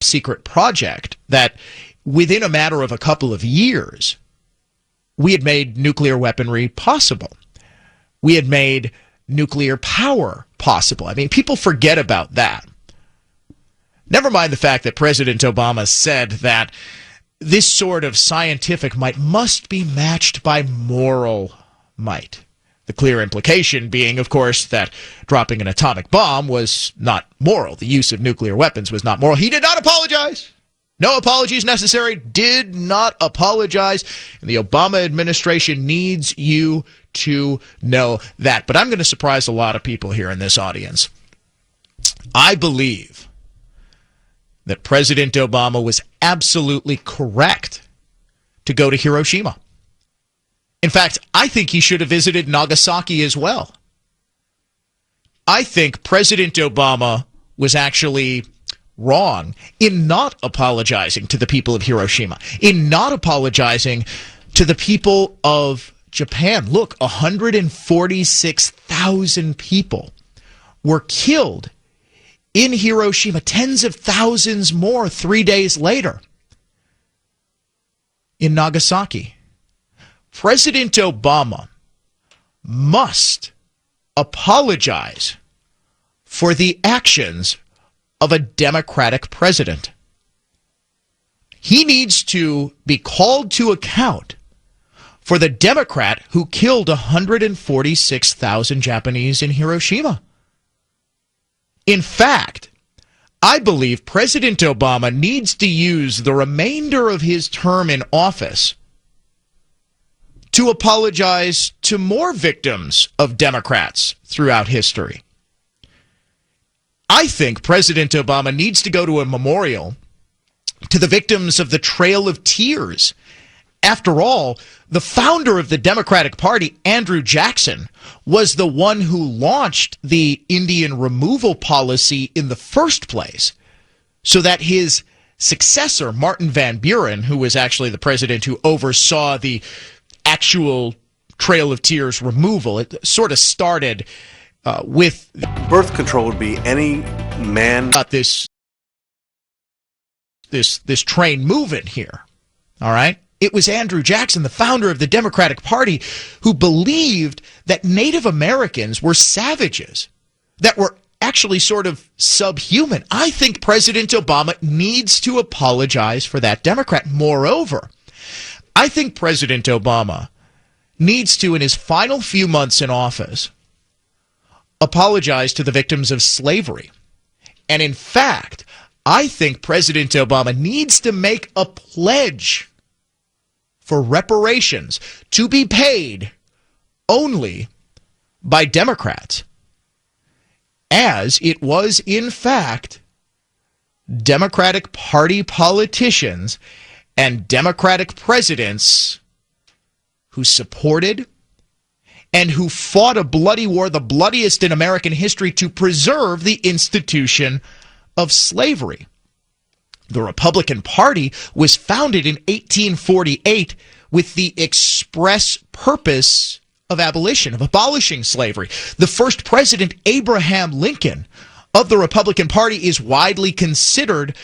top-secret project that within a matter of a couple of years, we had made nuclear weaponry possible. We had made nuclear power possible. I mean, people forget about that. Never mind the fact that President Obama said that this sort of scientific might must be matched by moral might. The clear implication being, of course, that dropping an atomic bomb was not moral. The use of nuclear weapons was not moral. He did not apologize. No apologies necessary. Did not apologize. And the Obama administration needs you to know that. But I'm going to surprise a lot of people here in this audience. I believe that President Obama was absolutely correct to go to Hiroshima. In fact, I think he should have visited Nagasaki as well. I think President Obama was actually wrong in not apologizing to the people of Hiroshima, in not apologizing to the people of Japan. Look, 146,000 people were killed in Hiroshima, tens of thousands more 3 days later in Nagasaki. President Obama must apologize for the actions of a Democratic president. He needs to be called to account for the Democrat who killed 146,000 Japanese in Hiroshima. In fact, I believe President Obama needs to use the remainder of his term in office to apologize to more victims of Democrats throughout history. I think President Obama needs to go to a memorial to the victims of the Trail of Tears. After all, the founder of the Democratic Party, Andrew Jackson, was the one who launched the Indian removal policy in the first place, so that his successor, Martin Van Buren, who was actually the president who oversaw the actual Trail of Tears removal, it sort of started with birth control would be any man got this train moving here. All right. It was Andrew Jackson, the founder of the Democratic Party, who believed that Native Americans were savages, that were actually sort of subhuman. I think President Obama needs to apologize for that Democrat. Moreover, I think President Obama needs to, in his final few months in office, apologize to the victims of slavery. And in fact, I think President Obama needs to make a pledge for reparations to be paid only by Democrats, as it was, in fact, Democratic Party politicians and Democratic presidents who supported and who fought a bloody war, the bloodiest in American history, to preserve the institution of slavery. The Republican Party was founded in 1848 with the express purpose of abolition, of abolishing slavery. The first president, Abraham Lincoln, of the Republican Party, is widely considered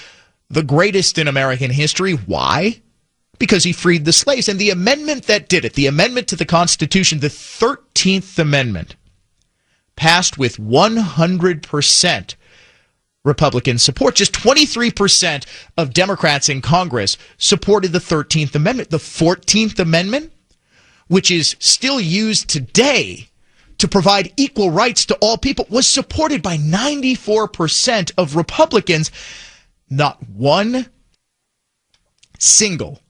the greatest in American history. Why? Because he freed the slaves. And the amendment that did it, the amendment to the Constitution, the 13th Amendment, passed with 100% Republican support. Just 23% of Democrats in Congress supported the 13th Amendment. The 14th Amendment, which is still used today to provide equal rights to all people, was supported by 94% of Republicans. Not one single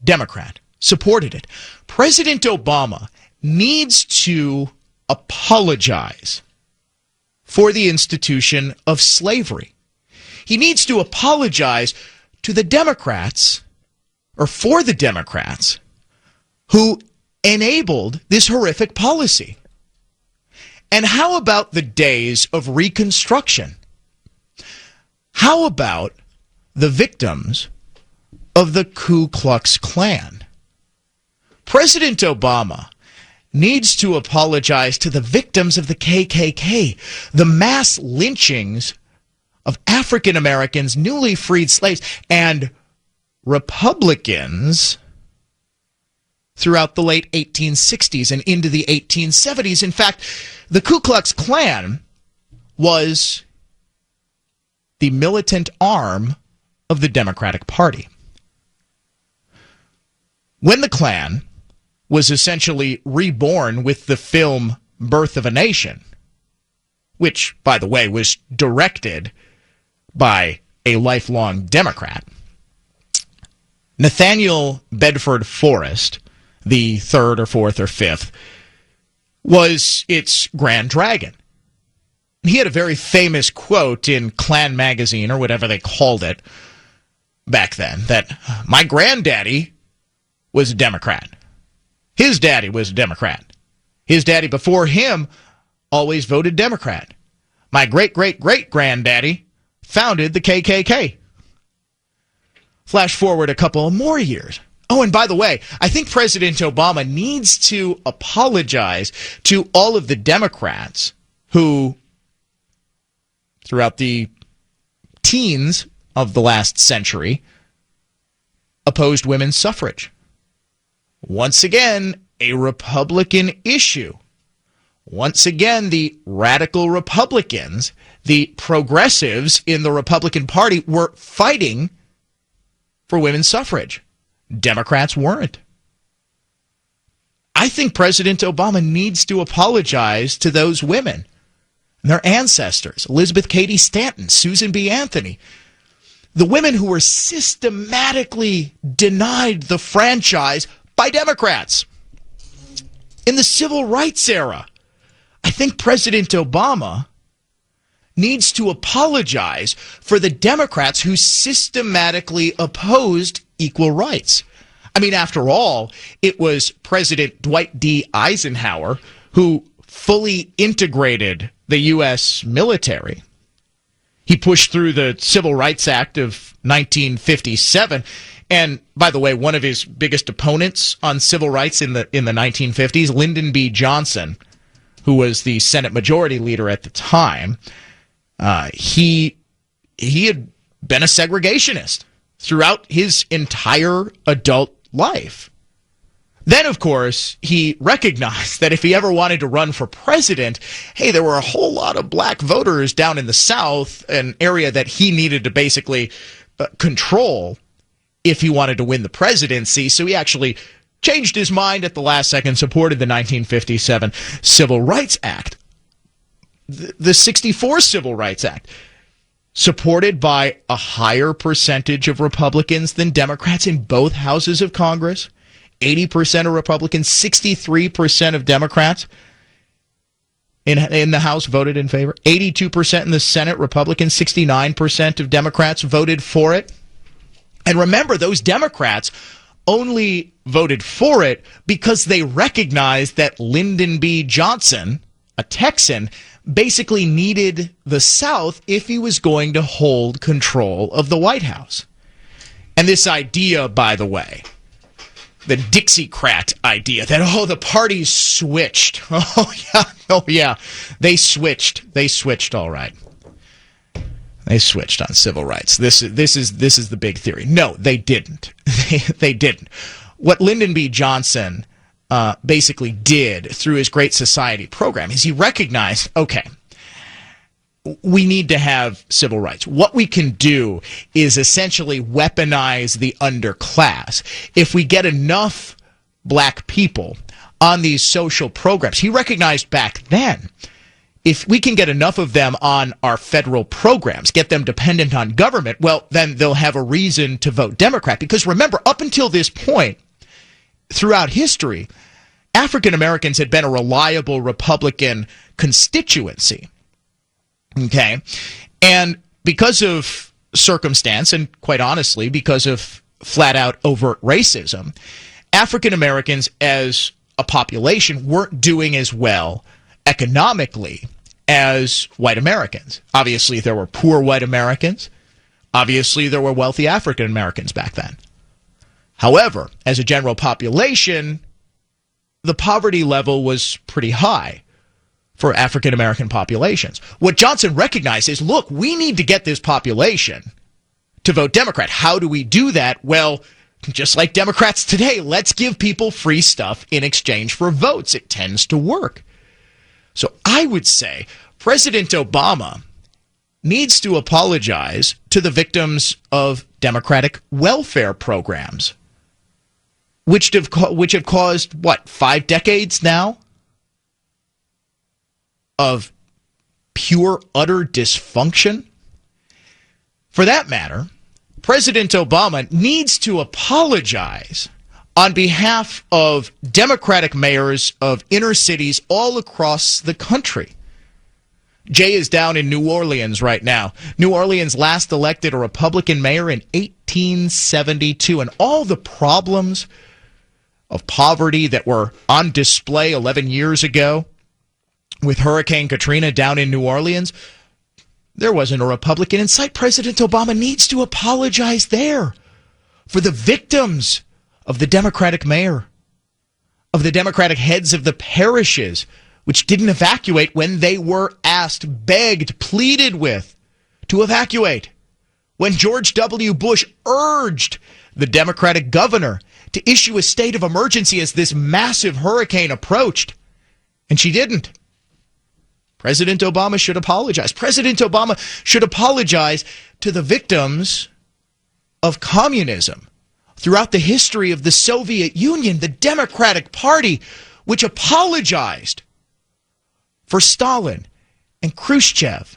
Democrat supported it. President Obama needs to apologize for the institution of slavery. He needs to apologize to the Democrats, or for the Democrats, who enabled this horrific policy. And how about the days of Reconstruction? How about the victims of the Ku Klux Klan? President Obama needs to apologize to the victims of the KKK, the mass lynchings of African Americans, newly freed slaves, and Republicans throughout the late 1860s and into the 1870s. In fact, the Ku Klux Klan was the militant arm of the Democratic Party. When the Klan was essentially reborn with the film Birth of a Nation, which, by the way, was directed by a lifelong Democrat, Nathaniel Bedford Forrest, the third or fourth or fifth, was its grand dragon. He had a very famous quote in Klan magazine, or whatever they called it back then, that my granddaddy was a Democrat. His daddy was a Democrat. His daddy before him always voted Democrat. My great-great-great-granddaddy founded the KKK. Flash forward a couple more years. Oh, and by the way, I think President Obama needs to apologize to all of the Democrats who, throughout the teens of the last century, opposed women's suffrage. Once again, a Republican issue. Once again, the radical Republicans, the progressives in the Republican Party, were fighting for women's suffrage. Democrats weren't. I think President Obama needs to apologize to those women and their ancestors, Elizabeth Cady Stanton, Susan B. Anthony, the women who were systematically denied the franchise by Democrats. In the civil rights era, I think President Obama needs to apologize for the Democrats who systematically opposed equal rights. I mean, after all, it was President Dwight D. Eisenhower who fully integrated the U.S. military. He pushed through the Civil Rights Act of 1957. And by the way, one of his biggest opponents on civil rights in the 1950s, Lyndon B. Johnson, who was the Senate Majority Leader at the time, he had been a segregationist throughout his entire adult life. Then, of course, he recognized that if he ever wanted to run for president, hey, there were a whole lot of black voters down in the South, an area that he needed to basically control if he wanted to win the presidency. So he actually changed his mind at the last second, supported the 1957 Civil Rights Act. The 64 Civil Rights Act, supported by a higher percentage of Republicans than Democrats in both houses of Congress. 80% of Republicans, 63% of Democrats in the House voted in favor. 82% in the Senate, Republicans, 69% of Democrats voted for it. And remember, those Democrats only voted for it because they recognized that Lyndon B. Johnson, a Texan, basically needed the South if he was going to hold control of the White House. And this idea, by the way, the Dixiecrat idea that, oh, the parties switched. Oh, yeah, they switched all right. They switched on civil rights. This is the big theory. No, they didn't. They didn't. What Lyndon B. Johnson basically did through his Great Society program is he recognized, okay, we need to have civil rights. What we can do is essentially weaponize the underclass. If we get enough black people on these social programs, he recognized back then, if we can get enough of them on our federal programs, get them dependent on government, well, then they'll have a reason to vote Democrat. Because remember, up until this point, throughout history, African Americans had been a reliable Republican constituency. Okay? And because of circumstance, and quite honestly, because of flat-out overt racism, African Americans as a population weren't doing as well economically as white Americans. Obviously, there were poor white Americans. Obviously, there were wealthy African Americans back then. However, as a general population, the poverty level was pretty high. for African American populations. What Johnson recognized is, look, we need to get this population to vote Democrat. How do we do that? Well, just like Democrats today, let's give people free stuff in exchange for votes. It tends to work. So I would say President Obama needs to apologize to the victims of Democratic welfare programs, which have caused, 5 decades now of pure, utter dysfunction? For that matter, President Obama needs to apologize on behalf of Democratic mayors of inner cities all across the country. Jay is down in New Orleans right now. New Orleans last elected a Republican mayor in 1872, and all the problems of poverty that were on display 11 years ago with Hurricane Katrina down in New Orleans, there wasn't a Republican in sight. President Obama needs to apologize there for the victims of the Democratic mayor, of the Democratic heads of the parishes, which didn't evacuate when they were asked, begged, pleaded with to evacuate. When George W. Bush urged the Democratic governor to issue a state of emergency as this massive hurricane approached, and she didn't. President Obama should apologize. President Obama should apologize to the victims of communism throughout the history of the Soviet Union, the Democratic Party, which apologized for Stalin and Khrushchev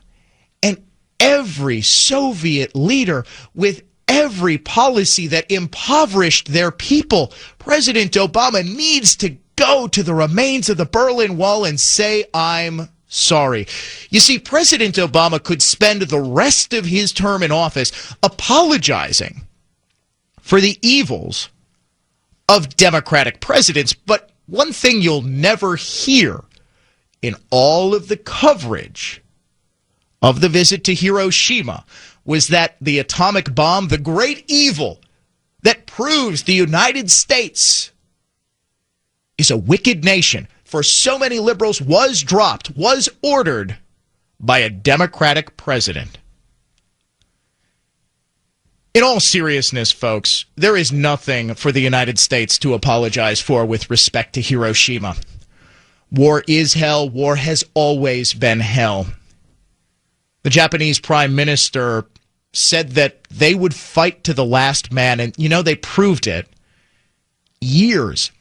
and every Soviet leader with every policy that impoverished their people. President Obama needs to go to the remains of the Berlin Wall and say, I'm sorry. You see, President Obama could spend the rest of his term in office apologizing for the evils of Democratic presidents. But one thing you'll never hear in all of the coverage of the visit to Hiroshima was that the atomic bomb, the great evil that proves the United States is a wicked nation for so many liberals, was dropped, was ordered by a Democratic president. In all seriousness, folks, there is nothing for the United States to apologize for with respect to Hiroshima. War is hell. War has always been hell. The Japanese prime minister said that they would fight to the last man, and, they proved it. Years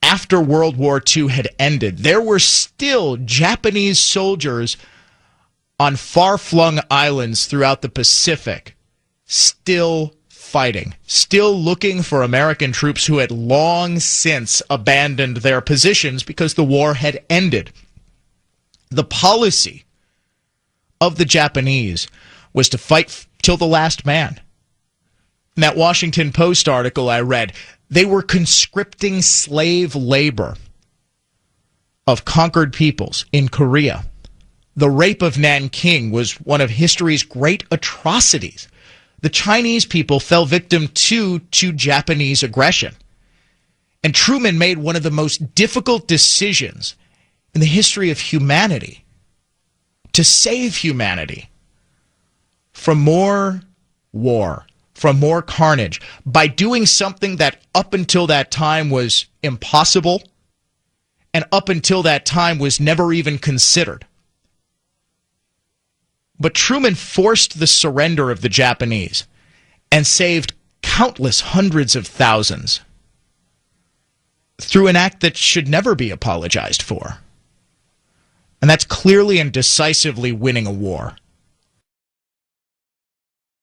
after World War II had ended, there were still Japanese soldiers on far-flung islands throughout the Pacific, still fighting, still looking for American troops who had long since abandoned their positions because the war had ended. The policy of the Japanese was to fight till the last man. In that Washington Post article I read, they were conscripting slave labor of conquered peoples in Korea. The rape of Nanking was one of history's great atrocities. The Chinese people fell victim to Japanese aggression. And Truman made one of the most difficult decisions in the history of humanity to save humanity from more war, from more carnage, by doing something that up until that time was impossible and up until that time was never even considered. But Truman forced the surrender of the Japanese and saved countless hundreds of thousands through an act that should never be apologized for. And that's clearly and decisively winning a war.